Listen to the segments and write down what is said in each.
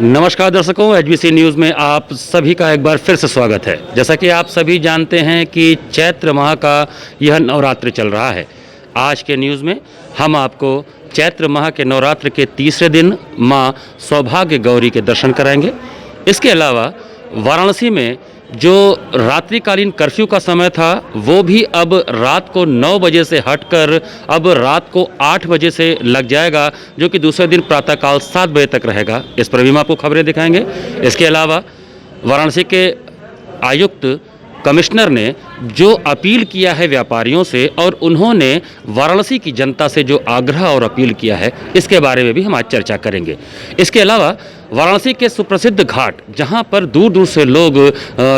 नमस्कार दर्शकों, HBC news में आप सभी का एक बार फिर से स्वागत है। जैसा कि आप सभी जानते हैं कि चैत्र माह का यह नवरात्र चल रहा है। आज के न्यूज़ में हम आपको चैत्र माह के नवरात्र के तीसरे दिन मां सौभाग्य गौरी के दर्शन कराएंगे। इसके अलावा वाराणसी में जो रात्रिकालीन कर्फ्यू का समय था वो भी अब रात को 9 बजे से हटकर अब रात को 8 बजे से लग जाएगा, जो कि दूसरे दिन प्रातःकाल 7 बजे तक रहेगा। इस पर भी हम आपको खबरें दिखाएंगे। इसके अलावा वाराणसी के आयुक्त कमिश्नर ने जो अपील किया है व्यापारियों से और उन्होंने वाराणसी की जनता से जो आग्रह और अपील किया है, इसके बारे में भी हम आज चर्चा करेंगे। इसके अलावा वाराणसी के सुप्रसिद्ध घाट, जहां पर दूर दूर से लोग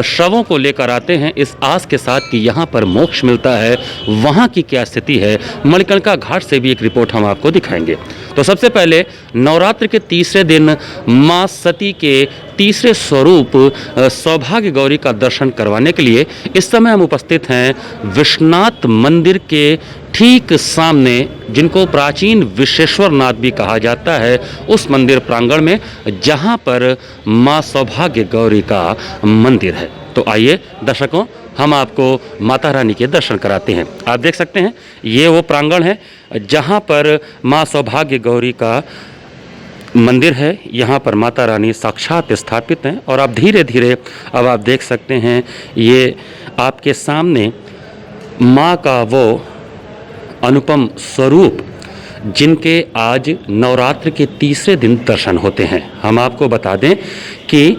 शवों को लेकर आते हैं इस आस के साथ कि यहां पर मोक्ष मिलता है, वहां की क्या स्थिति है, मणिकर्णिका घाट से भी एक रिपोर्ट हम आपको दिखाएंगे। तो सबसे पहले नवरात्र के तीसरे दिन मां सती के तीसरे स्वरूप सौभाग्य गौरी का दर्शन करवाने के लिए इस समय हम उपस्थित हैं विश्वनाथ मंदिर के ठीक सामने, जिनको प्राचीन विश्वेश्वर नाथ भी कहा जाता है, उस मंदिर प्रांगण में जहां पर मां सौभाग्य गौरी का मंदिर है। तो आइए दर्शकों, हम आपको माता रानी के दर्शन कराते हैं। आप देख सकते हैं ये वो प्रांगण है जहां पर मां सौभाग्य गौरी का मंदिर है। यहाँ पर माता रानी साक्षात स्थापित हैं और आप धीरे धीरे अब आप देख सकते हैं ये आपके सामने माँ का वो अनुपम स्वरूप, जिनके आज नवरात्र के तीसरे दिन दर्शन होते हैं। हम आपको बता दें कि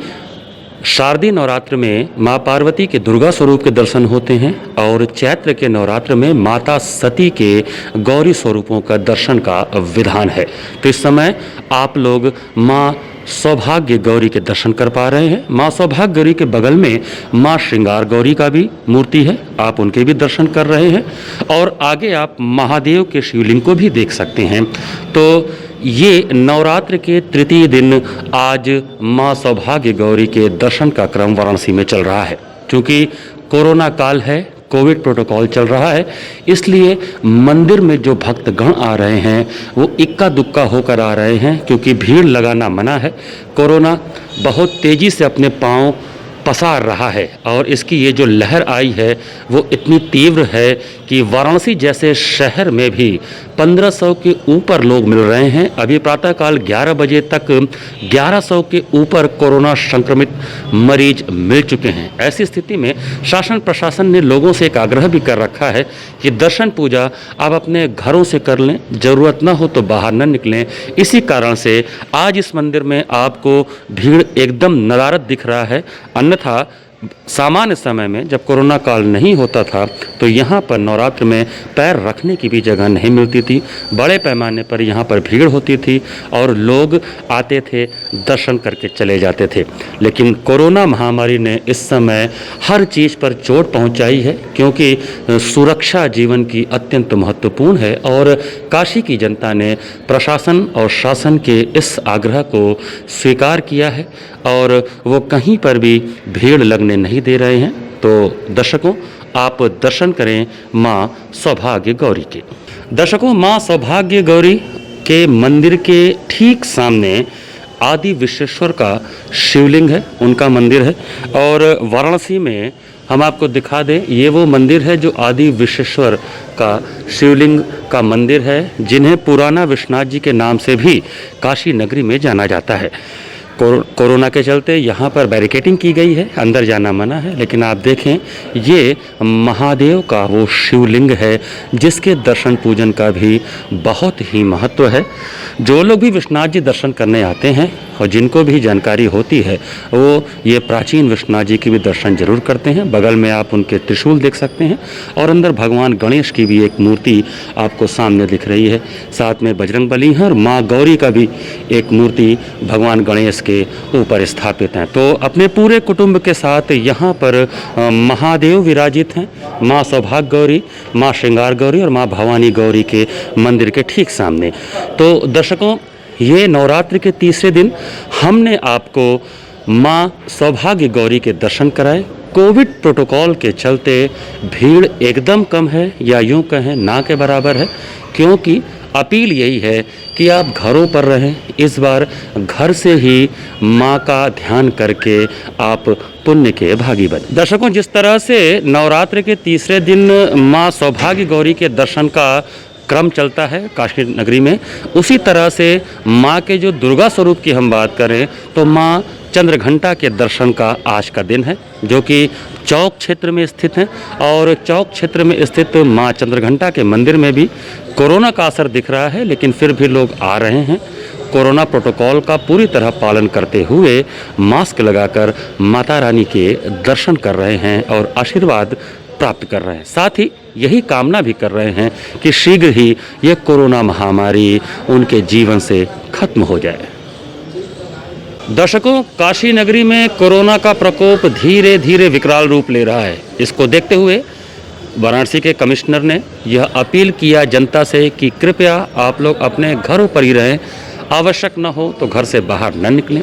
शारदीय नवरात्र में माँ पार्वती के दुर्गा स्वरूप के दर्शन होते हैं और चैत्र के नवरात्र में माता सती के गौरी स्वरूपों का दर्शन का विधान है। तो इस समय आप लोग माँ सौभाग्य गौरी के दर्शन कर पा रहे हैं। माँ सौभाग्य गौरी के बगल में माँ श्रृंगार गौरी का भी मूर्ति है, आप उनके भी दर्शन कर रहे हैं और आगे आप महादेव के शिवलिंग को भी देख सकते हैं। तो ये नवरात्र के तृतीय दिन आज माँ सौभाग्य गौरी के दर्शन का क्रम वाराणसी में चल रहा है। क्योंकि कोरोना काल है, कोविड प्रोटोकॉल चल रहा है, इसलिए मंदिर में जो भक्तगण आ रहे हैं वो इक्का दुक्का होकर आ रहे हैं, क्योंकि भीड़ लगाना मना है। कोरोना बहुत तेज़ी से अपने पांव पसार रहा है और इसकी ये जो लहर आई है वो इतनी तीव्र है कि वाराणसी जैसे शहर में भी 1500 के ऊपर लोग मिल रहे हैं। अभी प्रातःकाल 11 बजे तक 1100 के ऊपर कोरोना संक्रमित मरीज मिल चुके हैं। ऐसी स्थिति में शासन प्रशासन ने लोगों से एक आग्रह भी कर रखा है कि दर्शन पूजा आप अपने घरों से कर लें, ज़रूरत न हो तो बाहर न निकलें। इसी कारण से आज इस मंदिर में आपको भीड़ एकदम नदारद दिख रहा है। अन्यथा सामान्य समय में जब कोरोना काल नहीं होता था तो यहाँ पर नवरात्र में पैर रखने की भी जगह नहीं मिलती थी। बड़े पैमाने पर यहाँ पर भीड़ होती थी और लोग आते थे, दर्शन करके चले जाते थे। लेकिन कोरोना महामारी ने इस समय हर चीज़ पर चोट पहुँचाई है, क्योंकि सुरक्षा जीवन की अत्यंत महत्वपूर्ण है और काशी की जनता ने प्रशासन और शासन के इस आग्रह को स्वीकार किया है और वो कहीं पर भी भीड़ लगने नहीं दे रहे हैं। तो दर्शकों, आप दर्शन करें माँ सौभाग्य गौरी के। दर्शकों, माँ सौभाग्य गौरी के मंदिर के ठीक सामने आदि विश्वेश्वर का शिवलिंग है, उनका मंदिर है। और वाराणसी में हम आपको दिखा दें, ये वो मंदिर है जो आदि विश्वेश्वर का शिवलिंग का मंदिर है, जिन्हें पुराना विश्वनाथ जी के नाम से भी काशी नगरी में जाना जाता है। कोरोना के चलते यहाँ पर बैरिकेडिंग की गई है, अंदर जाना मना है। लेकिन आप देखें ये महादेव का वो शिवलिंग है जिसके दर्शन पूजन का भी बहुत ही महत्व है। जो लोग भी विश्वनाथ जी दर्शन करने आते हैं और जिनको भी जानकारी होती है वो ये प्राचीन विश्वनाथ जी के भी दर्शन जरूर करते हैं। बगल में आप उनके त्रिशूल देख सकते हैं और अंदर भगवान गणेश की भी एक मूर्ति आपको सामने दिख रही है। साथ में बजरंगबली हैं और माँ गौरी का भी एक मूर्ति भगवान गणेश के ऊपर स्थापित हैं। तो अपने पूरे कुटुंब के साथ यहाँ पर महादेव विराजित हैं, माँ सौभाग्य गौरी, माँ श्रृंगार गौरी और माँ भवानी गौरी के मंदिर के ठीक सामने। तो दर्शकों, ये नवरात्र के तीसरे दिन हमने आपको माँ सौभाग्य गौरी के दर्शन कराए। कोविड प्रोटोकॉल के चलते भीड़ एकदम कम है, या यूँ कहें ना के बराबर है, क्योंकि अपील यही है कि आप घरों पर रहें। इस बार घर से ही माँ का ध्यान करके आप पुण्य के भागी बने। दर्शकों, जिस तरह से नवरात्र के तीसरे दिन माँ सौभाग्य गौरी के दर्शन का क्रम चलता है काशी नगरी में, उसी तरह से माँ के जो दुर्गा स्वरूप की हम बात करें तो माँ चंद्रघंटा के दर्शन का आज का दिन है, जो कि चौक क्षेत्र में स्थित है। और चौक क्षेत्र में स्थित माँ चंद्रघंटा के मंदिर में भी कोरोना का असर दिख रहा है, लेकिन फिर भी लोग आ रहे हैं। कोरोना प्रोटोकॉल का पूरी तरह पालन करते हुए मास्क लगाकर माता रानी के दर्शन कर रहे हैं और आशीर्वाद प्राप्त कर रहे हैं। साथ ही यही कामना भी कर रहे हैं कि शीघ्र ही ये कोरोना महामारी उनके जीवन से खत्म हो जाए। दर्शकों, काशी नगरी में कोरोना का प्रकोप धीरे धीरे विकराल रूप ले रहा है। इसको देखते हुए वाराणसी के कमिश्नर ने यह अपील किया जनता से कि कृपया आप लोग अपने घरों पर ही रहें, आवश्यक न हो तो घर से बाहर न निकलें।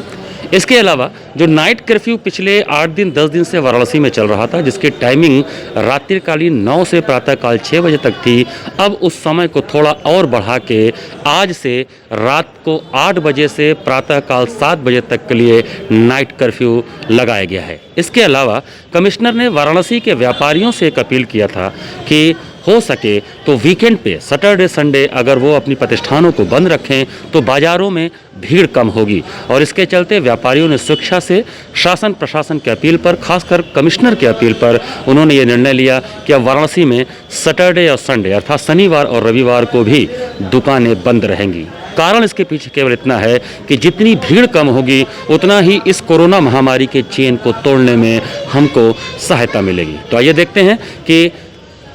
इसके अलावा जो नाइट कर्फ्यू पिछले 8 दिन 10 दिन से वाराणसी में चल रहा था, जिसकी टाइमिंग रात्रिकालीन 9 से प्रातःकाल 6 बजे तक थी, अब उस समय को थोड़ा और बढ़ा के आज से रात को 8 बजे से प्रातःकाल 7 बजे तक के लिए नाइट कर्फ्यू लगाया गया है। इसके अलावा कमिश्नर ने वाराणसी के व्यापारियों से एक अपील किया था कि हो सके तो वीकेंड पे सैटरडे संडे अगर वो अपनी प्रतिष्ठानों को बंद रखें तो बाज़ारों में भीड़ कम होगी। और इसके चलते व्यापारियों ने स्वेच्छा से शासन प्रशासन की अपील पर, खासकर कमिश्नर की अपील पर, उन्होंने ये निर्णय लिया कि अब वाराणसी में सैटरडे और संडे अर्थात शनिवार और रविवार को भी दुकानें बंद रहेंगी। कारण इसके पीछे केवल इतना है कि जितनी भीड़ कम होगी उतना ही इस कोरोना महामारी के चेन को तोड़ने में हमको सहायता मिलेगी। तो आइए देखते हैं कि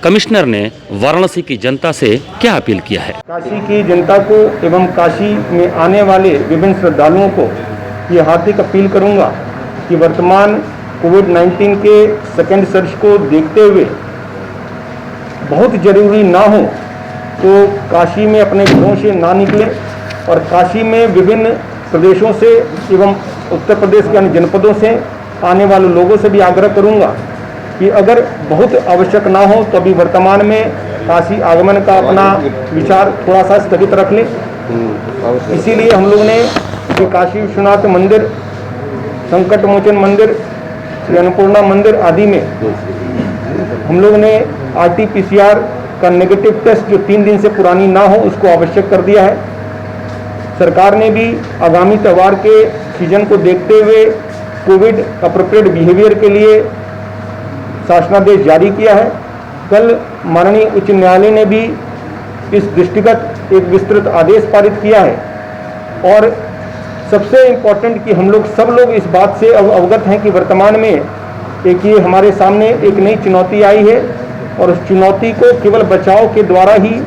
कमिश्नर ने वाराणसी की जनता से क्या अपील किया है। काशी की जनता को एवं काशी में आने वाले विभिन्न श्रद्धालुओं को ये हार्दिक अपील करूंगा कि वर्तमान कोविड-19 के सेकेंड सर्ज को देखते हुए बहुत जरूरी ना हो तो काशी में अपने घरों से ना निकलें और काशी में विभिन्न प्रदेशों से एवं उत्तर प्रदेश के अन्य जनपदों से आने वाले लोगों से भी आग्रह करूंगा कि अगर बहुत आवश्यक ना हो तो अभी वर्तमान में काशी आगमन का अपना विचार थोड़ा सा स्थगित रख लें। इसीलिए हम लोग ने श्री काशी विश्वनाथ मंदिर, संकट मोचन मंदिर, श्री अन्नपूर्णा मंदिर आदि में हम लोग ने RT-PCR का नेगेटिव टेस्ट जो 3 दिन से पुरानी ना हो उसको आवश्यक कर दिया है। सरकार ने भी आगामी त्यौहार के सीजन को देखते हुए कोविड अप्रोप्रिएट बिहेवियर के लिए शासनादेश जारी किया है। कल माननीय उच्च न्यायालय ने भी इस दृष्टिगत एक विस्तृत आदेश पारित किया है। और सबसे इम्पोर्टेंट कि हम लोग सब लोग इस बात से अवगत हैं कि वर्तमान में एक ये हमारे सामने एक नई चुनौती आई है और उस चुनौती को केवल बचाव के द्वारा ही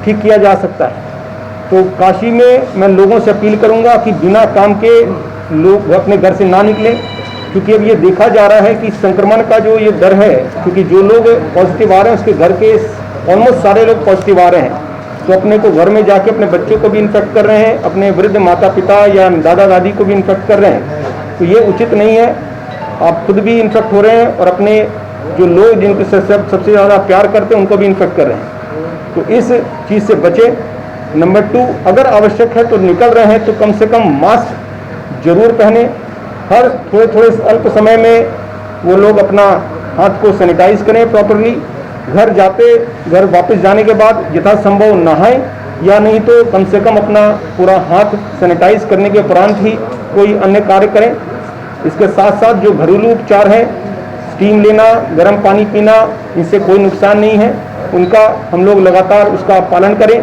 ठीक किया जा सकता है। तो काशी में मैं लोगों से अपील करूंगा कि बिना काम के लोग अपने घर से ना निकलें, क्योंकि अब ये देखा जा रहा है कि संक्रमण का जो ये दर है, क्योंकि जो लोग पॉजिटिव आ रहे हैं उसके घर के ऑलमोस्ट सारे लोग पॉजिटिव आ रहे हैं, तो अपने को घर में जाके अपने बच्चों को भी इन्फेक्ट कर रहे हैं, अपने वृद्ध माता पिता या दादा दादी को भी इन्फेक्ट कर रहे हैं। तो ये उचित नहीं है। आप खुद भी इन्फेक्ट हो रहे हैं और अपने जो लोग जिनके सबसे ज़्यादा प्यार करते हैं उनको भी इन्फेक्ट कर रहे हैं। तो इस चीज़ से बचें। नंबर 2, अगर आवश्यक है तो निकल रहे हैं तो कम से कम मास्क जरूर पहने। हर थोड़े अल्प समय में वो लोग अपना हाथ को सैनिटाइज करें प्रॉपरली। घर वापस जाने के बाद यथासंभव नहाएं या नहीं तो कम से कम अपना पूरा हाथ सैनिटाइज करने के उपरांत ही कोई अन्य कार्य करें। इसके साथ साथ जो घरेलू उपचार हैं, स्टीम लेना, गर्म पानी पीना, इनसे कोई नुकसान नहीं है, उनका हम लोग लगातार उसका पालन करें।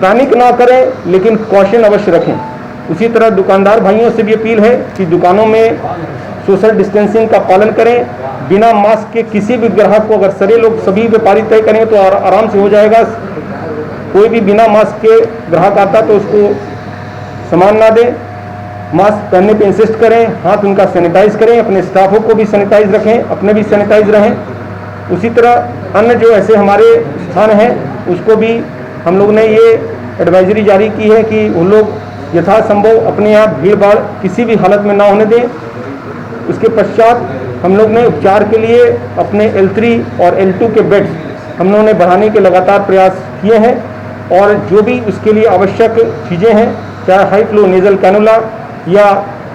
पैनिक ना करें लेकिन कॉशन अवश्य रखें। उसी तरह दुकानदार भाइयों से भी अपील है कि दुकानों में सोशल डिस्टेंसिंग का पालन करें। बिना मास्क के किसी भी ग्राहक को अगर सभी व्यापारी तय करें तो आराम से हो जाएगा। कोई भी बिना मास्क के ग्राहक आता तो उसको सामान ना दें। मास्क पहनने पे इंसिस्ट करें, हाथ उनका सैनिटाइज करें, अपने स्टाफों को भी सैनिटाइज रखें, अपने भी सैनिटाइज रहें। उसी तरह अन्य जो ऐसे हमारे स्थान हैं उसको भी हम लोग ने ये एडवाइजरी जारी की है कि वो लोग यथासंभव अपने यहाँ भीड़ भाड़ किसी भी हालत में ना होने दें। उसके पश्चात हम लोग ने उपचार के लिए अपने L3 और L2 के बेड्स हम लोगों ने बढ़ाने के लगातार प्रयास किए हैं। और जो भी उसके लिए आवश्यक चीज़ें हैं, चाहे हाई फ्लो नेजल कैनुला या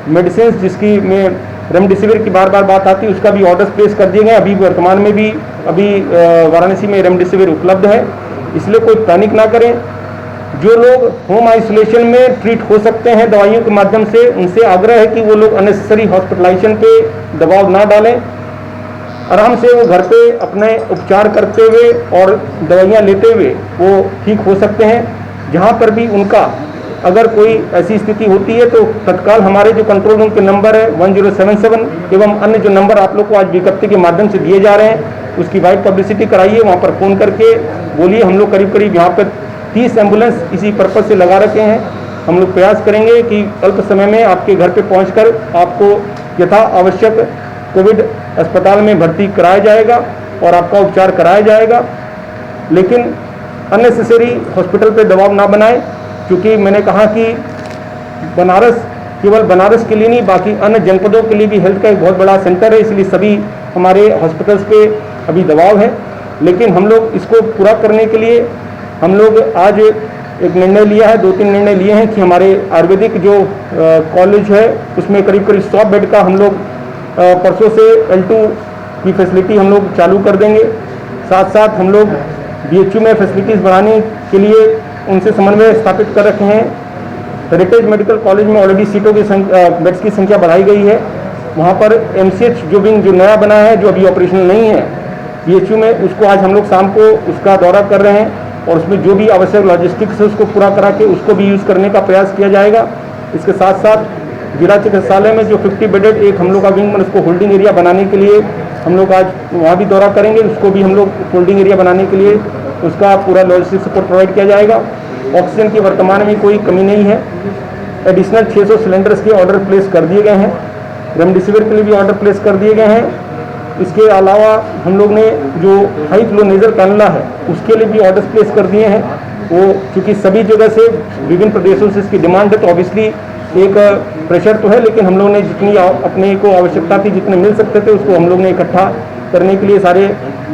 मेडिसिन जिसकी में रेमडेसिविर की बार बार बात आती है, उसका भी ऑर्डर्स प्लेस कर दिए गए। अभी वर्तमान में भी अभी वाराणसी में रेमडेसिविर उपलब्ध है, इसलिए कोई पैनिक ना करें। जो लोग होम आइसोलेशन में ट्रीट हो सकते हैं दवाइयों के माध्यम से, उनसे आग्रह है कि वो लोग अननेसेसरी हॉस्पिटलाइजेशन पे दबाव ना डालें। आराम से वो घर पे अपने उपचार करते हुए और दवाइयाँ लेते हुए वो ठीक हो सकते हैं। जहाँ पर भी उनका अगर कोई ऐसी स्थिति होती है तो तत्काल हमारे जो कंट्रोल रूम के नंबर है 1077 एवं अन्य जो नंबर आप लोग को आज विज्ञप्ति के माध्यम से दिए जा रहे हैं, उसकी वाइड पब्लिसिटी कराइए। वहाँ पर फ़ोन करके बोलिए। हम लोग करीब करीब यहाँ पर 30 एम्बुलेंस इसी पर्पज़ से लगा रखे हैं। हम लोग प्रयास करेंगे कि अल्प समय में आपके घर पे पहुंचकर आपको यथा आवश्यक कोविड अस्पताल में भर्ती कराया जाएगा और आपका उपचार कराया जाएगा। लेकिन अननेसेसरी हॉस्पिटल पे दबाव ना बनाएं, क्योंकि मैंने कहा कि बनारस केवल बनारस के लिए नहीं, बाकी अन्य जनपदों के लिए भी हेल्थ का एक बहुत बड़ा सेंटर है, इसलिए सभी हमारे हॉस्पिटल्स पे अभी दबाव है। लेकिन हम लोग इसको पूरा करने के लिए हम लोग आज एक निर्णय लिया है, 2-3 निर्णय लिए हैं कि हमारे आयुर्वेदिक जो कॉलेज है उसमें करीब करीब 100 बेड का हम लोग परसों से L2 की फैसिलिटी हम लोग चालू कर देंगे। साथ साथ हम लोग BHU में फैसिलिटीज़ बढ़ाने के लिए उनसे समन्वय स्थापित कर रखे हैं। हेरिटेज मेडिकल कॉलेज में ऑलरेडी सीटों की बेड्स की संख्या बढ़ाई गई है। वहाँ पर MCH जो विंग जो नया बना है, जो अभी ऑपरेशनल नहीं है BHU में, उसको आज हम लोग शाम को उसका दौरा कर रहे हैं और उसमें जो भी आवश्यक लॉजिस्टिक्स है उसको पूरा करा के उसको भी यूज़ करने का प्रयास किया जाएगा। इसके साथ साथ जिला चिकित्सालय में जो 50 बेडेड एक हम लोग का विंग, उसको होल्डिंग एरिया बनाने के लिए हम लोग आज वहाँ भी दौरा करेंगे। उसको भी हम लोग होल्डिंग एरिया बनाने के लिए उसका पूरा लॉजिस्टिक सपोर्ट प्रोवाइड किया जाएगा। ऑक्सीजन की वर्तमान में कोई कमी नहीं है। एडिशनल 600 सिलेंडर्स के ऑर्डर प्लेस कर दिए गए हैं। रेमडेसिविर के लिए भी ऑर्डर प्लेस कर दिए गए हैं। इसके अलावा हम लोग ने जो हाई फ्लो नेजल कैनुला है उसके लिए भी ऑर्डर्स प्लेस कर दिए हैं। वो चूँकि सभी जगह से विभिन्न प्रदेशों से इसकी डिमांड है, तो ऑब्वियसली एक प्रेशर तो है, लेकिन हम लोग ने जितनी अपने को आवश्यकता थी, जितने मिल सकते थे, उसको हम लोग ने इकट्ठा करने के लिए सारे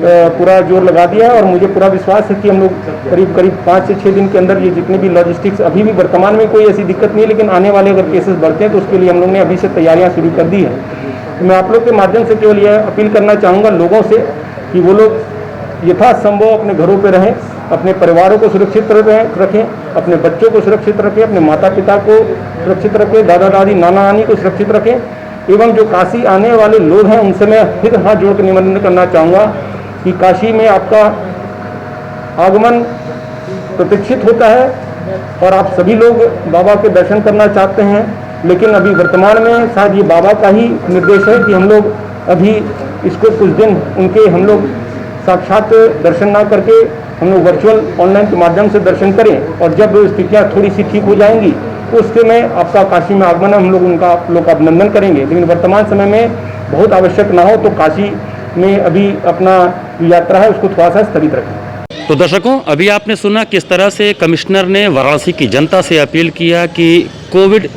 पूरा जोर लगा दिया है। और मुझे पूरा विश्वास है कि हम लोग करीब करीब 5 से 6 दिन के अंदर ये जितने भी लॉजिस्टिक्स, अभी भी वर्तमान में कोई ऐसी दिक्कत नहीं है, लेकिन आने वाले अगर केसेस बढ़ते हैं तो उसके लिए हम लोग ने अभी से तैयारियां शुरू कर दी है। तो मैं आप लोग के माध्यम से केवल यह अपील करना चाहूँगा लोगों से कि वो लोग यथासंभव अपने घरों पर रहें, अपने परिवारों को सुरक्षित रखें, अपने बच्चों को सुरक्षित रखें, अपने माता पिता को सुरक्षित रखें, दादा दादी नाना नानी को सुरक्षित रखें। एवं जो काशी आने वाले लोग हैं उनसे मैं फिर हाथ जोड़ कर निमंत्रण करना चाहूँगा कि काशी में आपका आगमन प्रतीक्षित होता है और आप सभी लोग बाबा के दर्शन करना चाहते हैं। लेकिन अभी वर्तमान में शायद ये बाबा का ही निर्देश है कि हम लोग अभी इसको कुछ दिन उनके हम लोग साक्षात दर्शन ना करके हम लोग वर्चुअल ऑनलाइन के माध्यम से दर्शन करें, और जब स्थितियाँ थोड़ी सी ठीक हो जाएंगी तो उसके में आपका काशी में आगमन हम लोग उनका आप लोग का अभिनंदन करेंगे। लेकिन वर्तमान समय में बहुत आवश्यक ना हो तो काशी में अभी अपना यात्रा है उसको थोड़ा सा स्थगित रखें। तो दर्शकों, अभी आपने सुना किस तरह से कमिश्नर ने वाराणसी की जनता से अपील किया कि कोविड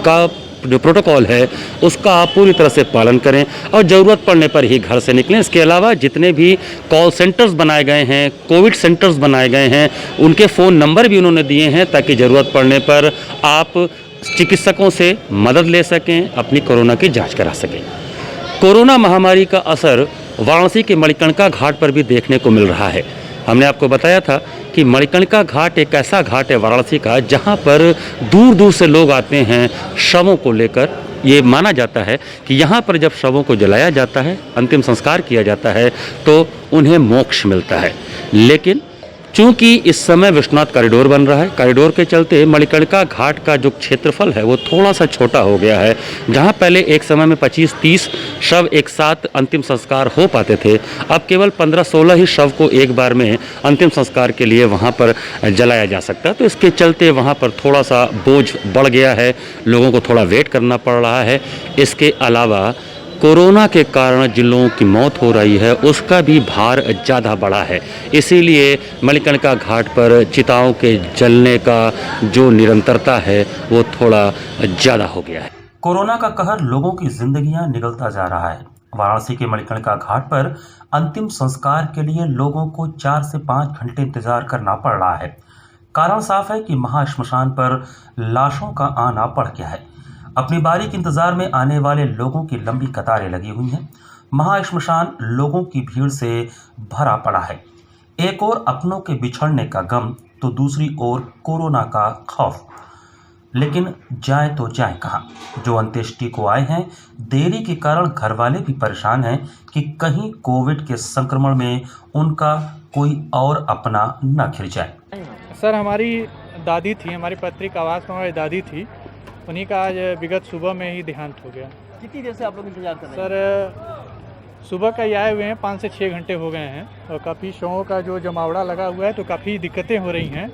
का जो प्रोटोकॉल है उसका आप पूरी तरह से पालन करें और ज़रूरत पड़ने पर ही घर से निकलें। इसके अलावा जितने भी कॉल सेंटर्स बनाए गए हैं, कोविड सेंटर्स बनाए गए हैं, उनके फ़ोन नंबर भी उन्होंने दिए हैं ताकि ज़रूरत पड़ने पर आप चिकित्सकों से मदद ले सकें, अपनी कोरोना की जांच करा सकें। कोरोना महामारी का असर वाराणसी के मणिकर्णिका घाट पर भी देखने को मिल रहा है। हमने आपको बताया था कि मणिकर्णिका घाट एक ऐसा घाट है वाराणसी का जहां पर दूर दूर से लोग आते हैं शवों को लेकर। ये माना जाता है कि यहाँ पर जब शवों को जलाया जाता है, अंतिम संस्कार किया जाता है, तो उन्हें मोक्ष मिलता है। लेकिन चूंकि इस समय विश्वनाथ कॉरिडोर बन रहा है, कॉरिडोर के चलते मणिकर्णिका घाट का जो क्षेत्रफल है वो थोड़ा सा छोटा हो गया है। जहां पहले एक समय में 25-30 शव एक साथ अंतिम संस्कार हो पाते थे, अब केवल 15-16 ही शव को एक बार में अंतिम संस्कार के लिए वहां पर जलाया जा सकता है। तो इसके चलते वहां पर थोड़ा सा बोझ बढ़ गया है, लोगों को थोड़ा वेट करना पड़ रहा है। इसके अलावा कोरोना के कारण जिन लोगों की मौत हो रही है उसका भी भार ज़्यादा बढ़ा है। इसीलिए मणिकर्णिका घाट पर चिताओं के जलने का जो निरंतरता है वो थोड़ा ज़्यादा हो गया है। कोरोना का कहर लोगों की जिंदगियां निगलता जा रहा है। वाराणसी के मणिकर्णिका घाट पर अंतिम संस्कार के लिए लोगों को 4 से 5 घंटे इंतजार करना पड़ रहा है। कारण साफ है कि महाश्मशान पर लाशों का आना बढ़ गया है। अपनी बारी के इंतजार में आने वाले लोगों की लंबी कतारें लगी हुई हैं। महाश्मशान लोगों की भीड़ से भरा पड़ा है। एक ओर अपनों के बिछड़ने का गम तो दूसरी ओर कोरोना का खौफ। लेकिन जाए तो जाए कहाँ? जो अंत्येष्टि को आए हैं, देरी के कारण घर वाले भी परेशान हैं कि कहीं कोविड के संक्रमण में उनका कोई और अपना न घिर जाए। सर, हमारी दादी थी, हमारी पैतृक आवास में हमारी दादी थी, उन्हीं का आज विगत सुबह में ही देहांत हो गया। कितनी देर से आप लोग इंतजार कर रहे हैं? सर, सुबह का ही आए हुए हैं, 5 से 6 घंटे हो गए हैं और काफ़ी शवों का जो जमावड़ा लगा हुआ है तो काफ़ी दिक्कतें हो रही हैं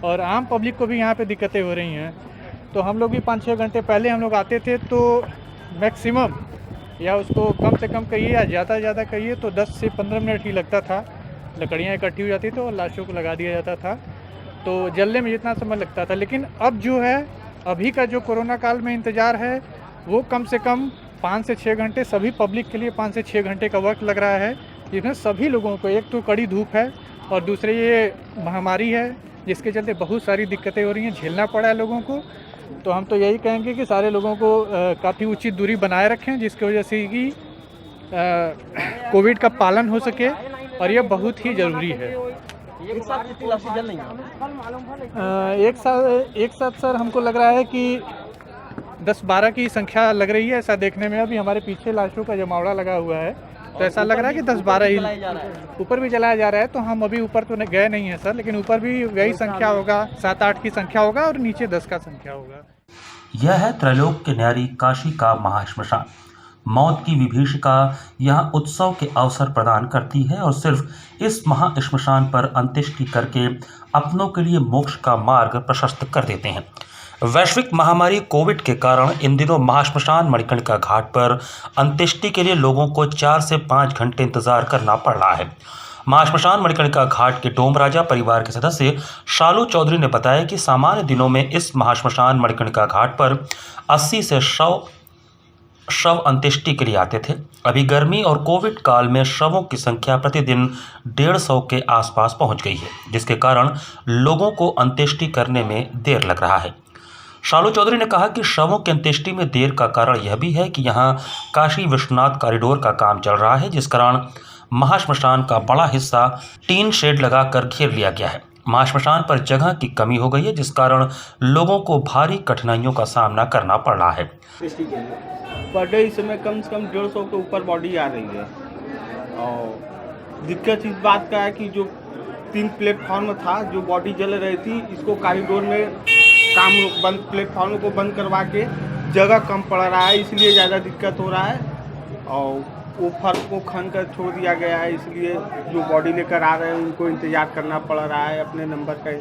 और आम पब्लिक को भी यहाँ पे दिक्कतें हो रही हैं। तो हम लोग भी 5-6 घंटे पहले हम लोग आते थे तो मैक्सिमम या उसको कम से कम कहिए या ज़्यादा कहिए तो 10 से 15 मिनट ही लगता था। लकड़ियाँ इकट्ठी हो जाती थी और लाशों को लगा दिया जाता था, तो जलने में जितना समय लगता था। लेकिन अब जो है, अभी का जो कोरोना काल में इंतज़ार है वो कम से कम 5 से 6 घंटे सभी पब्लिक के लिए 5 से 6 घंटे का वक्त लग रहा है, जिसमें सभी लोगों को एक तो कड़ी धूप है और दूसरे ये महामारी है जिसके चलते बहुत सारी दिक्कतें हो रही हैं, झेलना पड़ा है लोगों को। तो हम तो यही कहेंगे कि सारे लोगों को काफ़ी उचित दूरी बनाए रखें, जिसकी वजह से कि कोविड का पालन हो सके और यह बहुत ही ज़रूरी है। एक साथ कितनी लाशें जल रही हैं? एक साथ सर हमको लग रहा है कि 10-12 की संख्या लग रही है ऐसा देखने में। अभी हमारे पीछे लाशों का जमावड़ा लगा हुआ है तो ऐसा लग रहा है कि 10-12 ही ऊपर भी जलाया जा रहा है। तो हम अभी ऊपर तो गए नहीं हैं सर, लेकिन ऊपर भी वही संख्या होगा, 7-8 की संख्या होगा और नीचे 10 का संख्या होगा। यह है त्रैलोक के न्यारी काशी का महाश्मशान। मौत की विभीषिका यहाँ उत्सव के अवसर प्रदान करती है और सिर्फ इस महाश्मशान पर अंत्येष्टि करके अपनों के लिए मोक्ष का मार्ग प्रशस्त कर देते हैं। वैश्विक महामारी कोविड के कारण इन दिनों महाश्मशान मणिकर्णिका घाट पर अंत्येष्टि के लिए लोगों को 4 से 5 घंटे इंतजार करना पड़ रहा है। महाश्मशान मणिकर्णिका घाट के डोम राजा परिवार के सदस्य शालू चौधरी ने बताया कि सामान्य दिनों में इस महाश्मशान मणिकर्णिका घाट पर 80 से 100 शव अंत्येष्टि के लिए आते थे। अभी गर्मी और कोविड काल में शवों की संख्या प्रतिदिन 150 के आसपास पहुंच गई है, जिसके कारण लोगों को अंत्येष्टि करने में देर लग रहा है। शालू चौधरी ने कहा कि शवों की अंत्येष्टि में देर का कारण यह भी है कि यहाँ काशी विश्वनाथ कॉरिडोर का काम चल रहा है, जिस कारण महाश्मशान का बड़ा हिस्सा टीन शेड लगाकर घेर लिया गया है। महाश्मशान पर जगह की कमी हो गई है, जिस कारण लोगों को भारी कठिनाइयों का सामना करना पड़ रहा है। पर डे इस समय कम से कम 150 के ऊपर बॉडी आ रही है और दिक्कत इस बात का है कि जो 3 प्लेटफॉर्म था जो बॉडी जल रही थी, इसको कॉरिडोर में काम बंद, प्लेटफॉर्म को बंद करवा के जगह कम पड़ रहा है, इसलिए ज़्यादा दिक्कत हो रहा है। और वो फर्श को खन कर छोड़ दिया गया है, इसलिए जो बॉडी लेकर आ रहे हैं उनको इंतजार करना पड़ रहा है, अपने नंबर का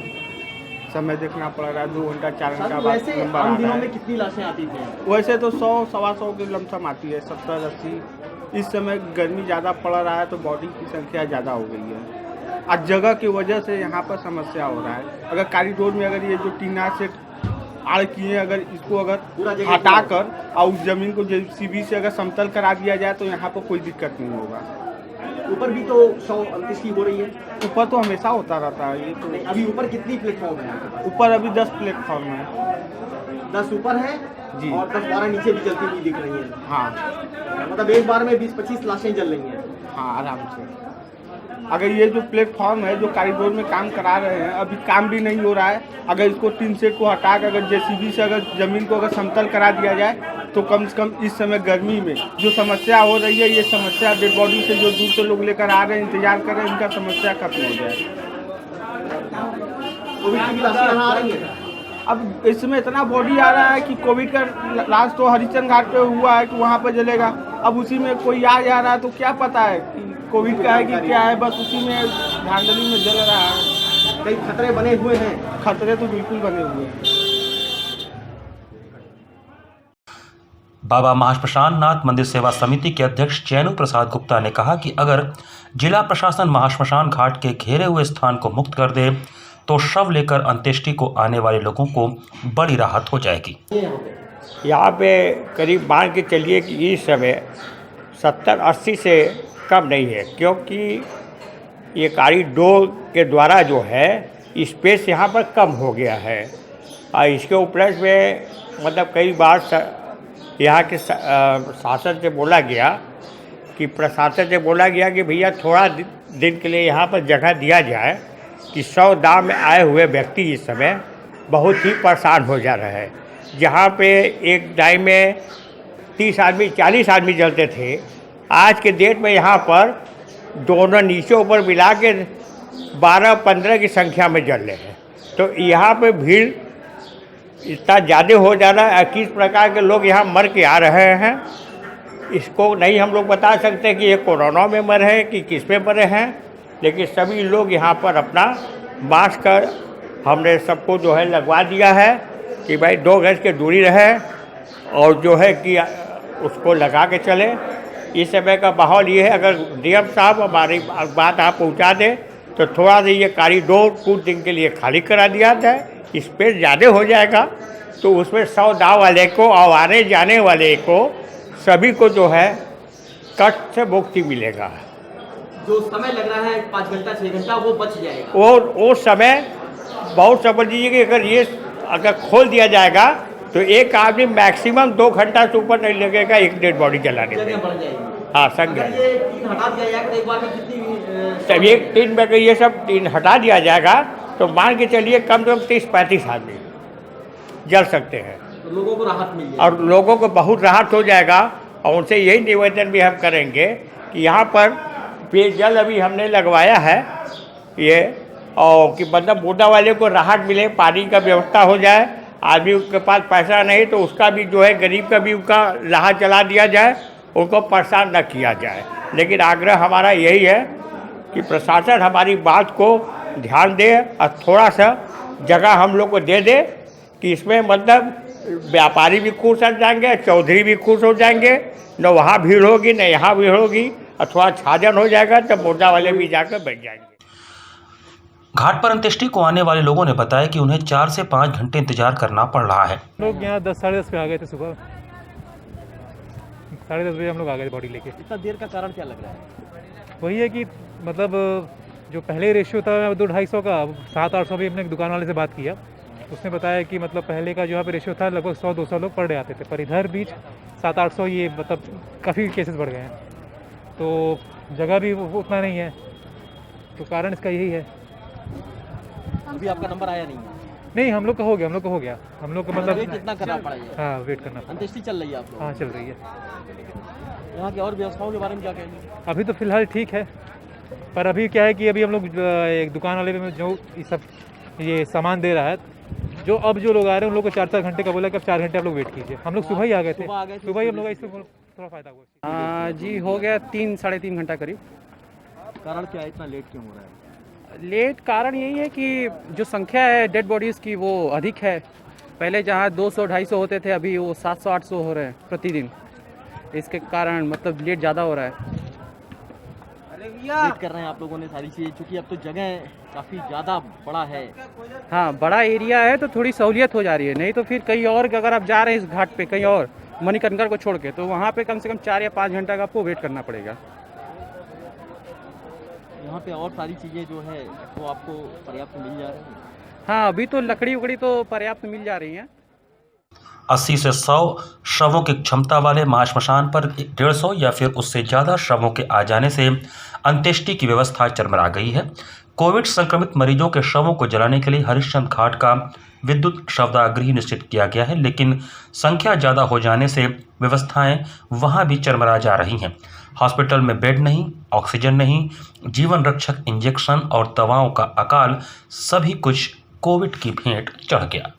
समय देखना पड़ रहा है। 2 घंटा 4 घंटा बाद नंबर आ रहा है। कितनी लाशें आती थी? वैसे तो 100-125 की लमसम आती है, 70-80। इस समय गर्मी ज़्यादा पड़ रहा है तो बॉडी की संख्या ज़्यादा हो गई है और जगह की वजह से यहाँ पर समस्या हो रहा है। अगर कॉरिडोर में अगर ये जो टीना से आड़ किए, अगर इसको अगर हटा कर और उस जमीन को जेसीबी से अगर समतल करा दिया जाए तो यहाँ पर कोई दिक्कत नहीं होगा। ऊपर भी तो शव अंत्येष्टि हो रही है? ऊपर तो हमेशा होता रहता है। ये तो अभी ऊपर कितनी प्लेटफॉर्म है? ऊपर अभी 10 प्लेटफॉर्म है। 10 ऊपर है जी, और 10-12 नीचे भी जलती हुई दिख रही है। हाँ, मतलब एक बार में 20-25 लाशें जल रही हैं। हाँ, आराम से। अगर ये जो प्लेटफॉर्म है जो कॉरिडोर में काम करा रहे हैं, अभी काम भी नहीं हो रहा है। अगर इसको टीन सेट को हटा कर अगर जेसीबी से अगर ज़मीन को अगर समतल करा दिया जाए तो कम से कम इस समय गर्मी में जो समस्या हो रही है, ये समस्या डेड बॉडी से जो दूर से लोग लेकर आ रहे हैं, इंतजार कर रहे हैं, इनका समस्या खत्म हो जाए। कोविड की लाशें यहाँ आ रही हैं। अब इसमें इतना बॉडी आ रहा है कि कोविड का लास्ट तो हरिचंद घाट पे हुआ है कि वहाँ पर जलेगा। अब उसी में कोई आ जा रहा है तो क्या पता है कि कोविड का है कि क्या है, बस उसी में धांधली में जल रहा है। कई खतरे बने हुए हैं। खतरे तो बिल्कुल बने हुए हैं। बाबा महाश्मशान नाथ मंदिर सेवा समिति के अध्यक्ष चैनू प्रसाद गुप्ता ने कहा कि अगर जिला प्रशासन महाश्मशान घाट के घेरे हुए स्थान को मुक्त कर दे तो शव लेकर अंत्येष्टि को आने वाले लोगों को बड़ी राहत हो जाएगी। यहाँ पे करीब मान के चलिए कि इस समय 70-80 से कम नहीं है, क्योंकि ये कॉरिडोर के द्वारा जो है स्पेस यहाँ पर कम हो गया है। और इसके उपलक्ष्य में मतलब कई बार यहाँ के शासन से बोला गया कि प्रशासन से बोला गया कि भैया थोड़ा दिन के लिए यहाँ पर जगह दिया जाए कि 100 दाव में आए हुए व्यक्ति इस समय बहुत ही परेशान हो जा रहे हैं। जहाँ पे एक टाइम में 30 आदमी 40 आदमी जलते थे, आज के डेट में यहाँ पर दोनों नीचे ऊपर मिला के 12-15 की संख्या में जल रहे हैं। तो यहाँ पे भीड़ इतना ज़्यादा हो जा रहा है। किस प्रकार के लोग यहाँ मर के आ रहे हैं इसको नहीं हम लोग बता सकते कि ये कोरोना में मरे हैं कि किस में मरे हैं, लेकिन सभी लोग यहाँ पर अपना मास्क हमने सबको जो है लगवा दिया है कि भाई 2 गज की दूरी रहे और जो है कि उसको लगा के चले। इस समय का माहौल ये है, अगर डीएम साहब हमारी बात आप पहुँचा दें तो थोड़ा सा ये कॉरिडोर कुछ दिन के लिए खाली करा दिया जाए, स्पेस ज़्यादा हो जाएगा तो उसमें 100 दाव वाले को और आने जाने वाले को सभी को जो है कष्ट से मुक्ति मिलेगा। जो समय लग रहा है 5 घंटा 6 घंटा वो बच जाएगा। वो समय बहुत समझ लीजिए कि अगर खोल दिया जाएगा तो एक आदमी मैक्सिमम 2 घंटा से ऊपर नहीं लगेगा एक डेड बॉडी जलाने में। जगह बढ़ जाएगी। हाँ संख्या अगर ये 3 हटा दिया जाएगा तो एक बार में कितनी तब ये 3 में ये सब 3 हटा दिया जाएगा तो मान के चलिए कम से कम 30-35 आदमी जल सकते हैं तो लोगों को राहत मिल जाएगी। और लोगों को बहुत राहत हो जाएगा। और उनसे यही निवेदन भी हम करेंगे कि यहाँ पर पेयजल अभी हमने लगवाया है ये, और कि मतलब बूढ़ा वाले को राहत मिले, पानी का व्यवस्था हो जाए। आदमी के पास पैसा नहीं तो उसका भी जो है गरीब का भी उनका राहत चला दिया जाए, उनको परेशान न किया जाए। लेकिन आग्रह हमारा यही है कि प्रशासन हमारी बात को ध्यान दे और थोड़ा सा जगह हम लोग को दे दे कि इसमें मतलब व्यापारी भी खुश हो जाएंगे, चौधरी भी खुश हो जाएंगे, न वहाँ भीड़ होगी न यहाँ भीड़ होगी, अथवा छाजन हो जाएगा तो मुर्दा वाले भी जाकर बैठ जाएंगे। घाट पर अंत्येष्टि को आने वाले लोगों ने बताया कि उन्हें 4 से 5 घंटे इंतजार करना पड़ रहा है। लोग यहाँ 10 साढ़े 10 पे आ गए थे, सुबह 10:30 बजे हम लोग आ गए थे बॉडी लेके। इतना देर का कारण क्या लग रहा है? वही है कि मतलब जो पहले रेशियो था 200-250 का, 700-800 भी अपने दुकान वाले से बात किया, उसने बताया कि मतलब पहले का जो यहाँ पे रेशियो था लगभग 100-200 लोग पर डे आते थे, पर इधर बीच 700-800 ये मतलब काफ़ी केसेस बढ़ गए हैं। तो जगह भी उतना नहीं है, तो कारण इसका यही है। अभी आपका नंबर आया नहीं है? नहीं, हम लोग का हो गया, हम लोग का मतलब वेट कितना करना पड़ेगा? हाँ वेट करना पड़ा। अंत्येष्टि चल रही है आप लोग? हाँ चल रही है। यहाँ की और व्यवस्थाओं के बारे में क्या कहेंगे? अभी तो फिलहाल ठीक है, पर अभी क्या है कि अभी हम लोग एक दुकान वाले में जो ये सामान दे रहा है, जो लोग आ रहे हैं उन लोग को 4-4 घंटे का बोला कि अब 4 घंटे आप लोग वेट कीजिए। हम लोग सुबह ही आ गए थे, सुबह ही हम लोग इससे थोड़ा फ़ायदा हुआ। जी हो गया 3-3.5 घंटा करीब। कारण क्या है, इतना लेट क्यों हो रहा है? लेट कारण यही है कि जो संख्या है डेड बॉडीज़ की वो अधिक है। पहले जहाँ 200-250 होते थे अभी वो 700-800 हो रहे हैं प्रतिदिन। इसके कारण मतलब लेट ज़्यादा हो रहा है। वेट कर रहे हैं आप लोगों ने सारी चीज़ें, क्योंकि अब तो जगह काफ़ी ज़्यादा बड़ा है। हाँ बड़ा एरिया है तो थोड़ी सहूलियत हो जा रही है, नहीं तो फिर कहीं और अगर आप जा रहे हैं इस घाट पे कहीं और मणिकर्णिका को छोड़ के, तो वहाँ पे कम से कम 4 या 5 घंटा का आपको वेट करना पड़ेगा। यहाँ पे और सारी चीज़ें जो है वो आपको पर्याप्त मिल जा रही हैं? हाँ अभी तो लकड़ी उकड़ी तो पर्याप्त मिल जा रही हैं। 80 से 100 शवों की क्षमता वाले महाश्मशान पर 150 या फिर उससे ज़्यादा शवों के आ जाने से अंत्येष्टि की व्यवस्था चरमरा गई है। कोविड संक्रमित मरीजों के शवों को जलाने के लिए हरिश्चंद्र घाट का विद्युत शवदाह गृह निश्चित किया गया है, लेकिन संख्या ज़्यादा हो जाने से व्यवस्थाएं वहां भी चरमरा जा रही हैं। हॉस्पिटल में बेड नहीं, ऑक्सीजन नहीं, जीवन रक्षक इंजेक्शन और दवाओं का अकाल, सभी कुछ कोविड की भेंट चढ़ गया।